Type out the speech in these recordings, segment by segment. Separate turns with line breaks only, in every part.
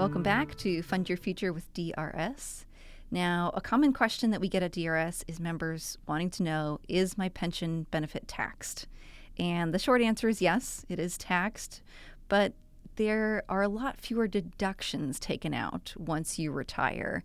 Welcome back to Fund Your Future with DRS. Now, a common question that we get at DRS is members wanting to know, is my pension benefit taxed? And the short answer is yes, it is taxed, but there are a lot fewer deductions taken out once you retire.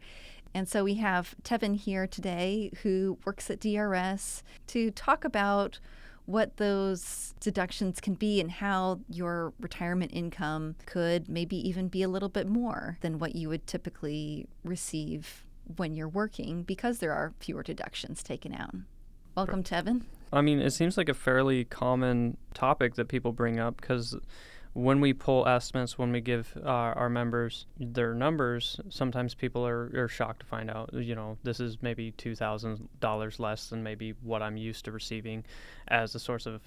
And so we have Tevin here today who works at DRS to talk about what those deductions can be and how your retirement income could maybe even be a little bit more than what you would typically receive when you're working because there are fewer deductions taken out. Welcome, Tevin.
I mean, it seems like a fairly common topic that people bring up because when we pull estimates, when we give our members their numbers, sometimes people are shocked to find out, this is maybe $2,000 less than maybe what I'm used to receiving as a source of,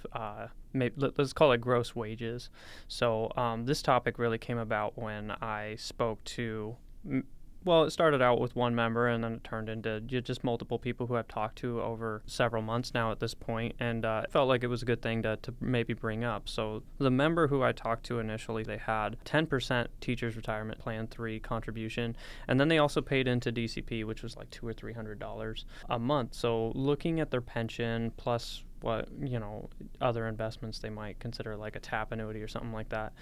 let's call it gross wages. So this topic really came about when I spoke to it started out with one member, and then it turned into just multiple people who I've talked to over several months now at this point, and I felt like it was a good thing to maybe bring up. So the member who I talked to initially, they had 10% Teachers Retirement Plan 3 contribution, and then they also paid into DCP, which was like $200 or $300 a month. So looking at their pension plus what, other investments they might consider like a TAP annuity or something like that,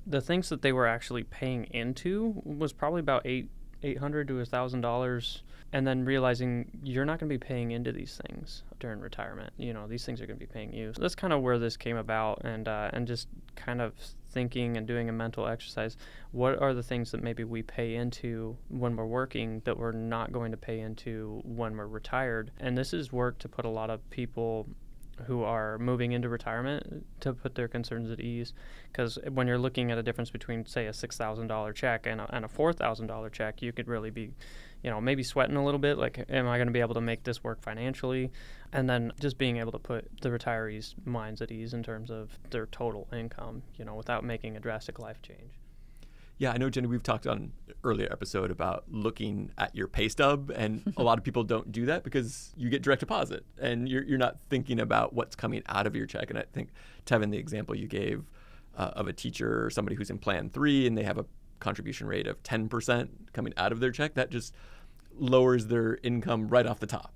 the things that they were actually paying into was probably about $800 to $1,000, and then realizing you're not going to be paying into these things during retirement. These things are going to be paying you. So that's kind of where this came about, and just kind of thinking and doing a mental exercise. What are the things that maybe we pay into when we're working that we're not going to pay into when we're retired? And this is work to put a lot of people who are moving into retirement to put their concerns at ease, because when you're looking at a difference between, say, a $6,000 check and a $4,000 check, you could really be, maybe sweating a little bit, like, am I going to be able to make this work financially? And then just being able to put the retirees' minds at ease in terms of their total income, without making a drastic life change.
Yeah, I know, Jenny, we've talked on an earlier episode about looking at your pay stub, and a lot of people don't do that because you get direct deposit, and you're not thinking about what's coming out of your check. And I think, Tevin, the example you gave of a teacher or somebody who's in Plan 3 and they have a contribution rate of 10% coming out of their check, that just lowers their income right off the top.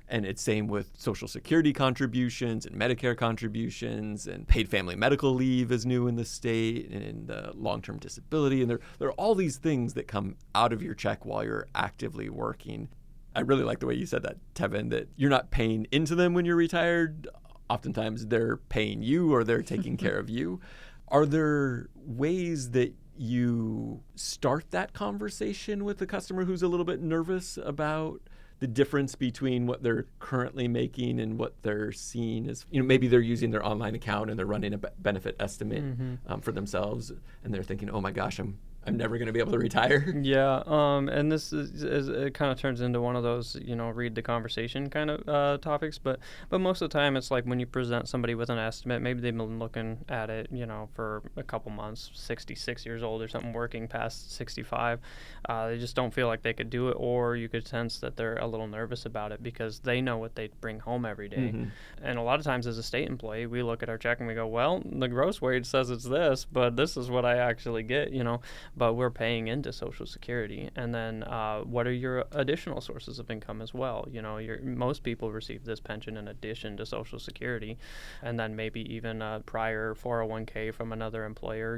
And it's same with Social Security contributions and Medicare contributions, and paid family medical leave is new in the state, and the long-term disability. And there are all these things that come out of your check while you're actively working. I really like the way you said that, Tevin, that you're not paying into them when you're retired. Oftentimes they're paying you, or they're taking care of you. Are there ways that you start that conversation with the customer who's a little bit nervous about the difference between what they're currently making and what they're seeing as, maybe they're using their online account and they're running a benefit estimate for themselves, and they're thinking, oh my gosh, I'm never going to be able to retire?
Yeah, and this is it kind of turns into one of those, read the conversation kind of topics. But most of the time, it's like when you present somebody with an estimate, maybe they've been looking at it, for a couple months, 66 years old or something, working past 65. They just don't feel like they could do it, or you could sense that they're a little nervous about it because they know what they bring home every day. And a lot of times as a state employee, we look at our check and we go, well, the gross wage says it's this, but this is what I actually get, but we're paying into Social Security. And then what are your additional sources of income as well? Most people receive this pension in addition to Social Security, and then maybe even a prior 401k from another employer.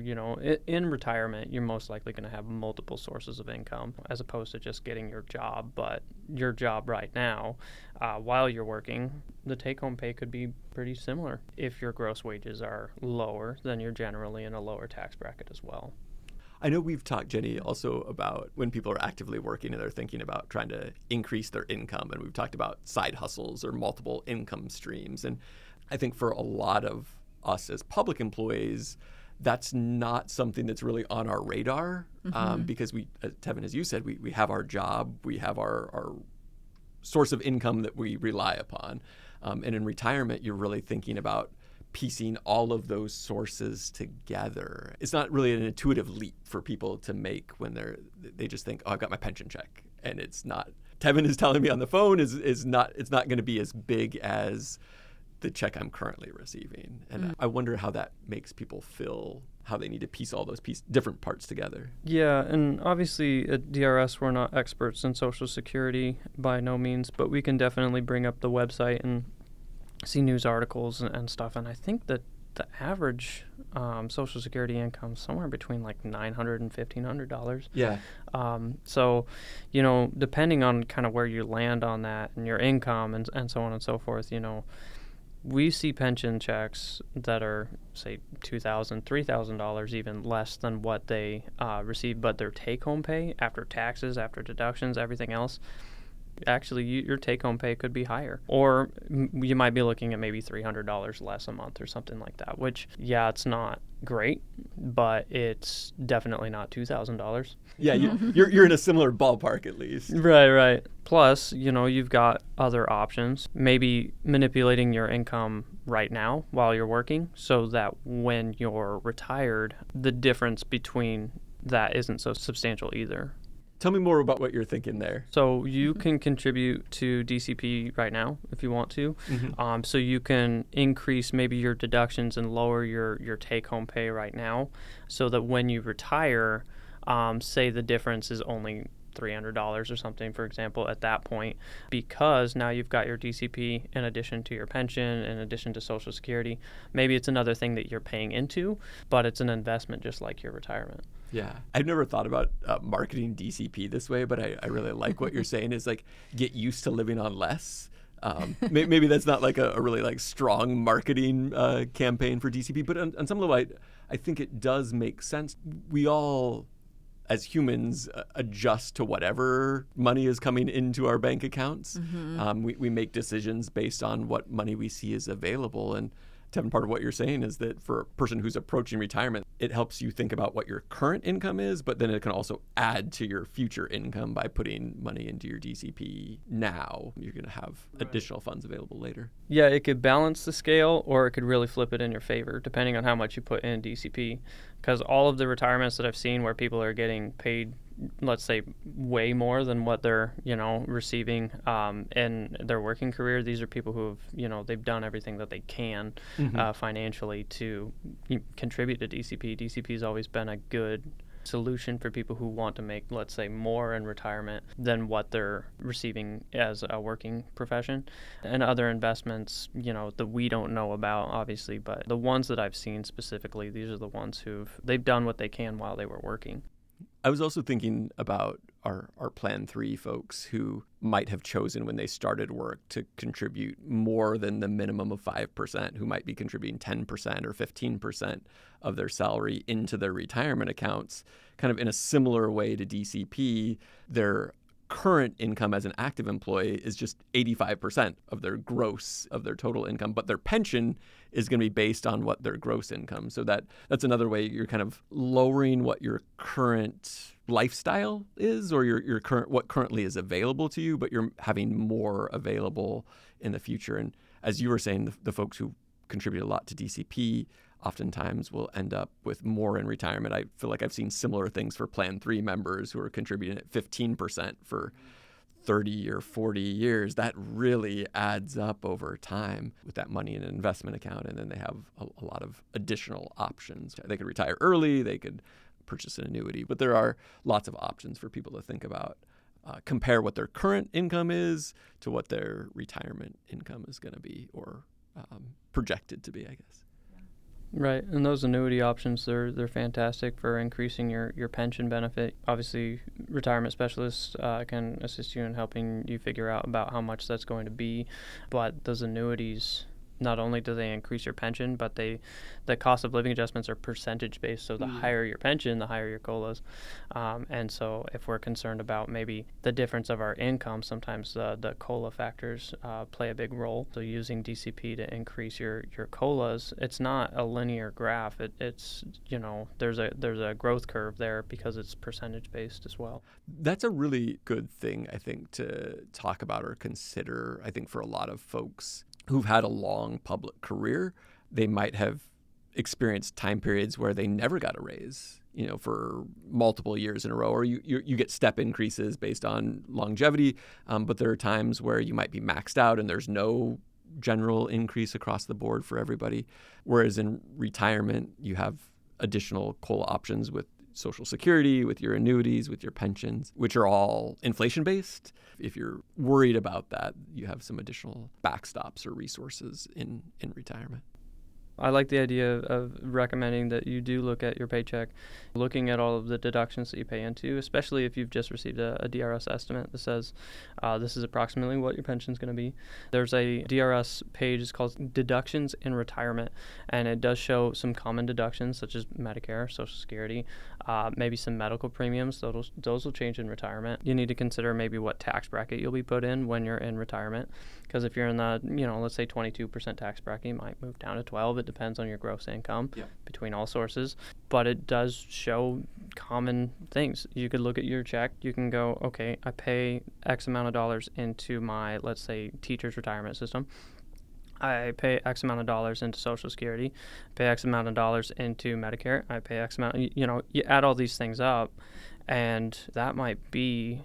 In retirement, you're most likely going to have multiple sources of income as opposed to just getting your job. But your job right now, while you're working, the take-home pay could be pretty similar. If your gross wages are lower, then you're generally in a lower tax bracket as well.
I know we've talked, Jenny, also about when people are actively working and they're thinking about trying to increase their income. And we've talked about side hustles or multiple income streams. And I think for a lot of us as public employees, that's not something that's really on our radar because we, Tevin, as you said, we have our job, we have our source of income that we rely upon. And in retirement, you're really thinking about piecing all of those sources together. It's not really an intuitive leap for people to make when they just think, oh, I've got my pension check. And it's not, Tevin is telling me on the phone, it's not going to be as big as the check I'm currently receiving. And I wonder how that makes people feel, how they need to piece all those different parts together.
Yeah, and obviously at DRS we're not experts in Social Security by no means, but we can definitely bring up the website and see news articles and stuff. And I think that the average Social Security income is somewhere between like $900 and $1,500.
Yeah.
So, depending on kind of where you land on that and your income and so on and so forth, we see pension checks that are, say, $2,000, $3,000, even less than what they receive, but their take-home pay after taxes, after deductions, everything else, actually your take-home pay could be higher. Or you might be looking at maybe $300 less a month or something like that, which, yeah, it's not great, but it's definitely not $2,000.
Yeah, you're in a similar ballpark at least.
Right. Plus, you've got other options. Maybe manipulating your income right now while you're working so that when you're retired, the difference between that isn't so substantial either.
Tell me more about what you're thinking there.
So you can contribute to DCP right now if you want to.
Mm-hmm.
So you can increase maybe your deductions and lower your take-home pay right now so that when you retire, say the difference is only $300 or something, for example, at that point, because now you've got your DCP in addition to your pension, in addition to Social Security. Maybe it's another thing that you're paying into, but it's an investment just like your retirement.
Yeah. I've never thought about marketing DCP this way, but I really like what you're saying is like get used to living on less. Maybe that's not like a really like strong marketing campaign for DCP, but on some level, I think it does make sense. We all, as humans, adjust to whatever money is coming into our bank accounts. We make decisions based on what money we see is available. And Tevin, part of what you're saying is that for a person who's approaching retirement, it helps you think about what your current income is, but then it can also add to your future income by putting money into your DCP now. You're going to have additional funds available later.
Yeah, it could balance the scale or it could really flip it in your favor, depending on how much you put in DCP. Because all of the retirements that I've seen where people are getting paid, let's say, way more than what they're, receiving in their working career, these are people who have, they've done everything that they can financially to contribute to DCP. DCP has always been a good solution for people who want to make, let's say, more in retirement than what they're receiving as a working profession. And other investments, that we don't know about, obviously, but the ones that I've seen specifically, these are the ones they've done what they can while they were working.
I was also thinking about our Plan 3 folks who might have chosen when they started work to contribute more than the minimum of 5%, who might be contributing 10% or 15% of their salary into their retirement accounts, kind of in a similar way to DCP. Their current income as an active employee is just 85% of their gross, of their total income, but their pension is going to be based on what their gross income. So that's another way you're kind of lowering what your current lifestyle is or your current what currently is available to you, but you're having more available in the future. And as you were saying, the folks who contribute a lot to DCP oftentimes will end up with more in retirement. I feel like I've seen similar things for Plan 3 members who are contributing at 15% for 30 or 40 years. That really adds up over time with that money in an investment account. And then they have a lot of additional options. They could retire early. They could purchase an annuity. But there are lots of options for people to think about. Compare what their current income is to what their retirement income is going to be or projected to be, I guess.
Right, and those annuity options, they're fantastic for increasing your pension benefit. Obviously, retirement specialists can assist you in helping you figure out about how much that's going to be, but those annuities, not only do they increase your pension, but the cost of living adjustments are percentage based. So the higher your pension, the higher your COLAs. And so if we're concerned about maybe the difference of our income, sometimes the COLA factors play a big role. So using DCP to increase your COLAs, it's not a linear graph. It's there's a growth curve there because it's percentage based as well.
That's a really good thing, I think, to talk about or consider. I think for a lot of folks who've had a long public career, they might have experienced time periods where they never got a raise, for multiple years in a row, or you get step increases based on longevity. But there are times where you might be maxed out and there's no general increase across the board for everybody. Whereas in retirement, you have additional COLA options with Social Security, with your annuities, with your pensions, which are all inflation-based. If you're worried about that, you have some additional backstops or resources in retirement.
I like the idea of recommending that you do look at your paycheck, looking at all of the deductions that you pay into, especially if you've just received a DRS estimate that says this is approximately what your pension is going to be. There's a DRS page, it's called Deductions in Retirement, and it does show some common deductions such as Medicare, Social Security, maybe some medical premiums. Those will change in retirement. You need to consider maybe what tax bracket you'll be put in when you're in retirement, because if you're in the, let's say 22% tax bracket, you might move down to 12. It depends on your gross income between all sources, but it does show common things. You could look at your check. You can go, okay, I pay X amount of dollars into my, let's say, teacher's retirement system. I pay X amount of dollars into Social Security, pay X amount of dollars into Medicare. I pay X amount, you add all these things up, and that might be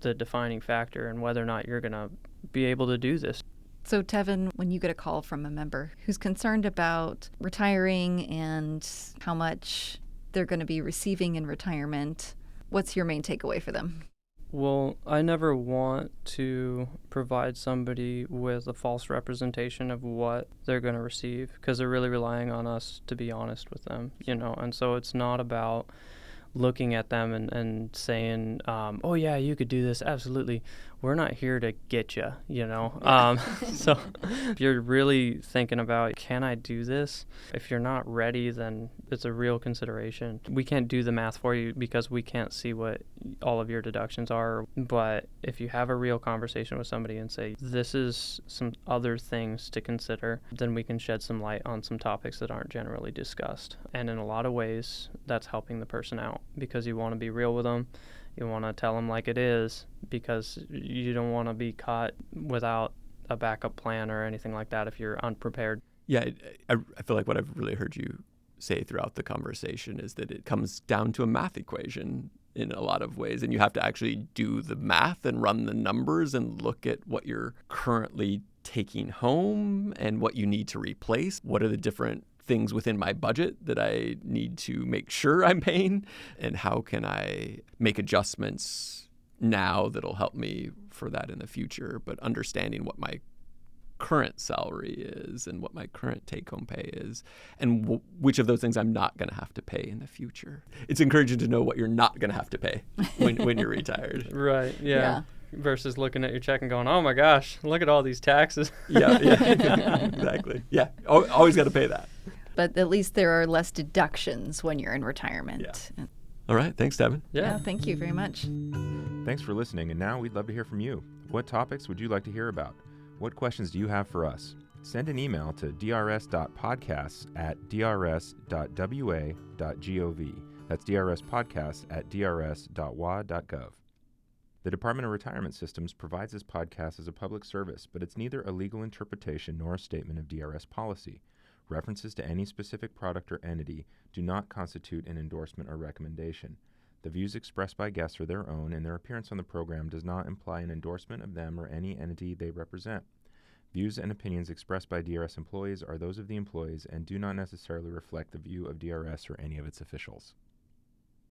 the defining factor in whether or not you're going to be able to do this.
So, Tevin, when you get a call from a member who's concerned about retiring and how much they're going to be receiving in retirement, what's your main takeaway for them?
Well, I never want to provide somebody with a false representation of what they're going to receive, because they're really relying on us to be honest with them, and so it's not about looking at them and saying, oh yeah, you could do this, absolutely. We're not here to get you, So if you're really thinking about, can I do this? If you're not ready, then it's a real consideration. We can't do the math for you because we can't see what all of your deductions are. But if you have a real conversation with somebody and say, this is some other things to consider, then we can shed some light on some topics that aren't generally discussed. And in a lot of ways, that's helping the person out, because you want to be real with them. You want to tell them like it is, because you don't want to be caught without a backup plan or anything like that if you're unprepared.
Yeah, I feel like what I've really heard you say throughout the conversation is that it comes down to a math equation in a lot of ways, and you have to actually do the math and run the numbers and look at what you're currently taking home and what you need to replace. What are the different things within my budget that I need to make sure I'm paying, and how can I make adjustments now that'll help me for that in the future, but understanding what my current salary is and what my current take-home pay is, and which of those things I'm not going to have to pay in the future. It's encouraging to know what you're not going to have to pay when you're retired.
Right, yeah. Versus looking at your check and going, oh my gosh, look at all these taxes.
Yeah, exactly. Yeah, always got to pay that.
But at least there are less deductions when you're in retirement.
Yeah. All right. Thanks, Tevin.
Yeah, thank you very much.
Thanks for listening, and now we'd love to hear from you. What topics would you like to hear about? What questions do you have for us? Send an email to drs.podcasts@drs.wa.gov. That's drspodcasts@drs.wa.gov. The Department of Retirement Systems provides this podcast as a public service, but it's neither a legal interpretation nor a statement of DRS policy. References to any specific product or entity do not constitute an endorsement or recommendation. The views expressed by guests are their own, and their appearance on the program does not imply an endorsement of them or any entity they represent. Views and opinions expressed by DRS employees are those of the employees and do not necessarily reflect the view of DRS or any of its officials.